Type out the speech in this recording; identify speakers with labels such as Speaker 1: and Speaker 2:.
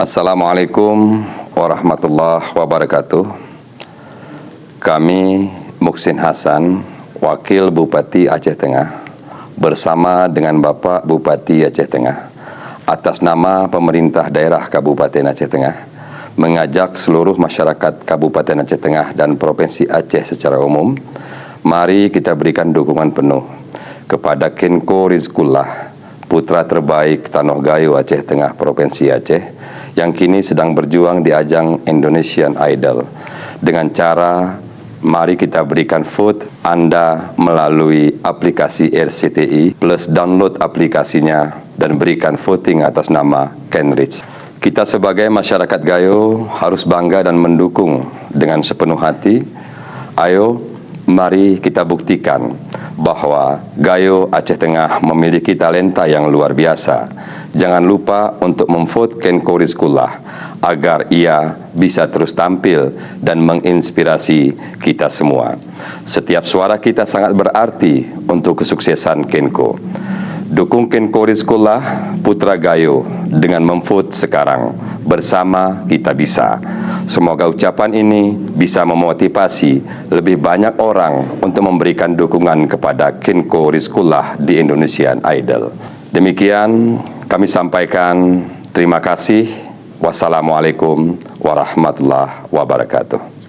Speaker 1: Assalamualaikum warahmatullahi wabarakatuh. Kami Muksin Hasan, Wakil Bupati Aceh Tengah, bersama dengan Bapak Bupati Aceh Tengah, atas nama pemerintah daerah Kabupaten Aceh Tengah, mengajak seluruh masyarakat Kabupaten Aceh Tengah dan Provinsi Aceh secara umum, mari kita berikan dukungan penuh kepada Kenko Rizkullah, putra terbaik Tanoh Gayo Aceh Tengah Provinsi Aceh, yang kini sedang berjuang di ajang Indonesian Idol. Dengan cara, mari kita berikan vote Anda melalui aplikasi RCTI, plus download aplikasinya dan berikan voting atas nama Ken Riz. Kita sebagai masyarakat Gayo harus bangga dan mendukung dengan sepenuh hati. Ayo, mari kita buktikan bahwa Gayo Aceh Tengah memiliki talenta yang luar biasa. Jangan lupa untuk memvote Kenko Rizkullah agar ia bisa terus tampil dan menginspirasi kita semua. Setiap suara kita sangat berarti untuk kesuksesan Kenko. Dukung Kenko Rizkullah, putra Gayo, dengan memvote sekarang. Bersama kita bisa. Semoga ucapan ini bisa memotivasi lebih banyak orang untuk memberikan dukungan kepada Kenko Rizkullah di Indonesian Idol. Demikian kami sampaikan. Terima kasih. Wassalamualaikum warahmatullahi wabarakatuh.